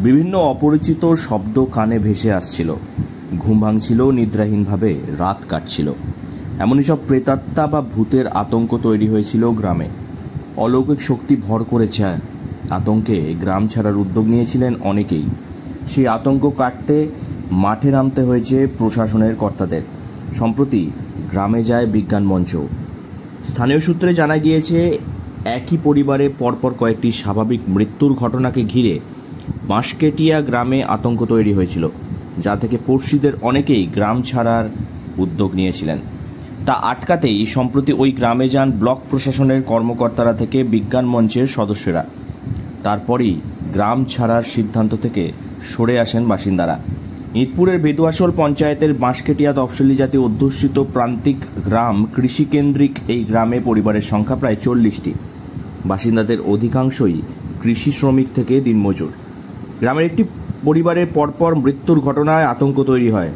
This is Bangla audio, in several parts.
বিভিন্ন অপরিচিত শব্দ কানে ভেসে আসছিল। ঘুম ভাঙছিল, নিদ্রাহীনভাবে রাত কাটছিল। এমনই সব প্রেতাত্মা বা ভূতের আতঙ্ক তৈরি হয়েছিল গ্রামে। অলৌকিক শক্তি ভর করেছে আতঙ্কে গ্রাম ছাড়ার উদ্যোগ নিয়েছিলেন অনেকেই। সেই আতঙ্ক কাটতে মাঠে নামতে হয়েছে প্রশাসনের কর্তাদের। সম্প্রতি গ্রামে যায় বিজ্ঞান মঞ্চ। স্থানীয় সূত্রে জানা গিয়েছে, একই পরিবারে পরপর কয়েকটি স্বাভাবিক মৃত্যুর ঘটনাকে ঘিরে বাঁশকেটিয়া গ্রামে আতঙ্ক তৈরি হয়েছিল, যা থেকে পড়শিদের অনেকেই গ্রাম ছাড়ার উদ্যোগ নিয়েছিলেন। তা আটকাতেই সম্প্রতি ওই গ্রামে যান ব্লক প্রশাসনের কর্মকর্তারা থেকে বিজ্ঞান মঞ্চের সদস্যরা। তারপরই গ্রাম ছাড়ার সিদ্ধান্ত থেকে সরে আসেন বাসিন্দারা। ইঁদপুরের বেদুয়াশোল পঞ্চায়েতের বাঁশকেটিয়া তফসিলি জাতি অধ্যুষিত প্রান্তিক গ্রাম কৃষিকেন্দ্রিক এই গ্রামে পরিবারের সংখ্যা প্রায় 40টি। বাসিন্দাদের অধিকাংশই কৃষি শ্রমিক থেকে দিনমজুর। গ্রামের একটি পরিবারের পরপর মৃত্যুর ঘটনায় আতঙ্ক তৈরি হয়।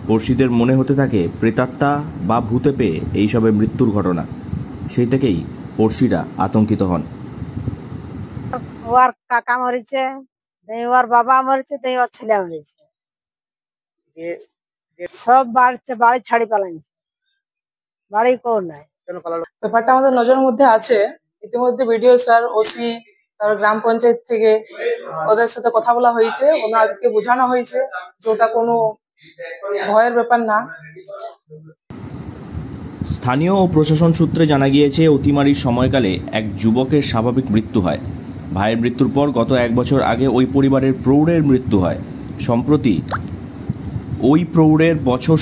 পড়শিদের মনে হতে থাকে প্রেতাত্মা বা ভূতে পেয়ে এইসবের মৃত্যুর ঘটনা। সেই থেকেই পড়শিরা আতঙ্কিত হন। ওর কাকা মরেছে, ওর বাবা মরেছে, ওর ছেলে মরেছে, সব বাড়ি ছাড়ি পালাইছে, বাড়ি কেউ নাই। ব্যাপারটা আমাদের নজরের মধ্যে আছে। ইতিমধ্যে বিডিও স্যার, ওসি, তারপর গ্রাম পঞ্চায়েত থেকে ওদের সাথে কথা বলা হয়েছে, ওনাদেরকে বোঝানো হয়েছে যে ওটা কোনো ভয়ের ব্যাপার না। স্থানীয় ও প্রশাসন সূত্রে জানা গিয়েছে, অতিমারির সময়কালে এক যুবকের স্বাভাবিক মৃত্যু হয়। ভাইয়ের মৃত্যুর পর গত 1 বছর আগে ওই পরিবারের প্রৌঢ়ের মৃত্যু হয়। সম্প্রতি ওই প্রৌঢ়ের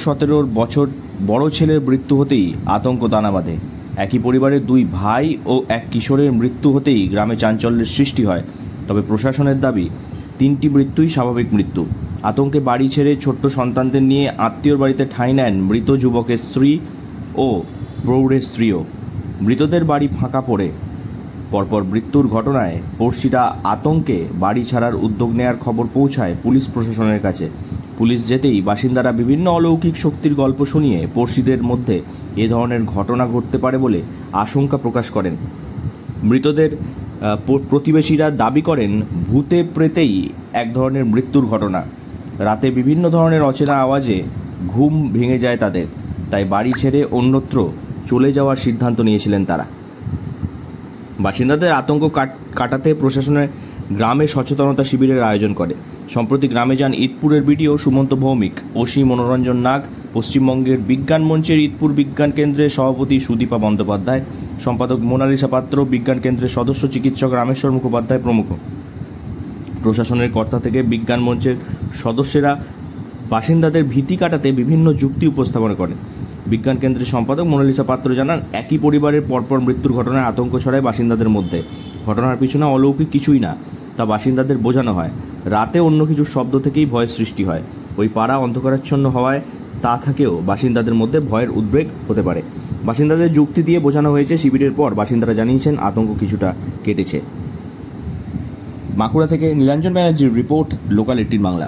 17 বছর বড় ছেলের মৃত্যু হতেই আতঙ্ক দানা বাঁধে। একই পরিবারের 2 ভাই ও এক কিশোরের মৃত্যু হতেই গ্রামে চাঞ্চল্যের সৃষ্টি হয়। তবে প্রশাসনের দাবি 3টি মৃত্যুই স্বাভাবিক মৃত্যু। আতঙ্কে বাড়ি ছেড়ে ছোট্ট সন্তানদের নিয়ে আত্মীয়র বাড়িতে ঠাঁই নেন মৃত যুবকের স্ত্রী ও প্রৌঢ়ের স্ত্রীও। মৃতদের বাড়ি ফাঁকা পড়ে। পরপর মৃত্যুর ঘটনায় পড়শিরা আতঙ্কে বাড়ি ছাড়ার উদ্যোগ নেওয়ার খবর পৌঁছায় পুলিশ প্রশাসনের কাছে। পুলিশ যেতেই বাসিন্দারা বিভিন্ন অলৌকিক শক্তির গল্প শুনিয়ে পড়শিদের মধ্যে এ ধরনের ঘটনা ঘটতে পারে বলে আশঙ্কা প্রকাশ করেন। মৃতদের প্রতিবেশীরা দাবি করেন, ভূতে প্রেতেই এক ধরনের মৃত্যুর ঘটনা। রাতে বিভিন্ন ধরনের অচেনা আওয়াজে ঘুম ভেঙে যায় তাদের, তাই বাড়ি ছেড়ে অন্যত্র চলে যাওয়ার সিদ্ধান্ত নিয়েছিলেন তারা। বাসিন্দাদের আতঙ্ক কাটাতে প্রশাসনের গ্রামে সচেতনতা শিবিরের আয়োজন করে। সম্প্রতি গ্রামে যান ইঁদপুরের বিডিও সুমন্ত ভৌমিক, ওসি মনোরঞ্জন নাগ, পশ্চিমবঙ্গের বিজ্ঞান মঞ্চের ইঁদপুর বিজ্ঞান কেন্দ্রের সভাপতি সুদীপা বন্দ্যোপাধ্যায়, সম্পাদক মোনালিসা পাত্র, বিজ্ঞান কেন্দ্রের সদস্য চিকিৎসক রামেশ্বর মুখোপাধ্যায় প্রমুখ। প্রশাসনের কর্তা থেকে বিজ্ঞান মঞ্চের সদস্যরা বাসিন্দাদের ভীতি কাটাতে বিভিন্ন যুক্তি উপস্থাপন করেন। বিজ্ঞান কেন্দ্রের সম্পাদক মোনালিসা পাত্র জানান, একই পরিবারের পরপর মৃত্যুর ঘটনায় আতঙ্ক ছড়ায় বাসিন্দাদের মধ্যে। ঘটনার পিছনে অলৌকিক কিছুই না, তা বাসিন্দাদের বোঝানো হয়। রাতে অন্য কিছু শব্দ থেকেই ভয়ের সৃষ্টি হয়। ওই পাড়া অন্ধকারাচ্ছন্ন হওয়ায় তা থেকেও বাসিন্দাদের মধ্যে ভয়ের উদ্বেগ হতে পারে। বাসিন্দাদের যুক্তি দিয়ে বোঝানো হয়েছে। শিবিরের পর বাসিন্দারা জানিয়েছেন আতঙ্ক কিছুটা কেটেছে। বাঁকুড়া থেকে নীলাঞ্জন ব্যানার্জির রিপোর্ট, লোকাল 18 বাংলা।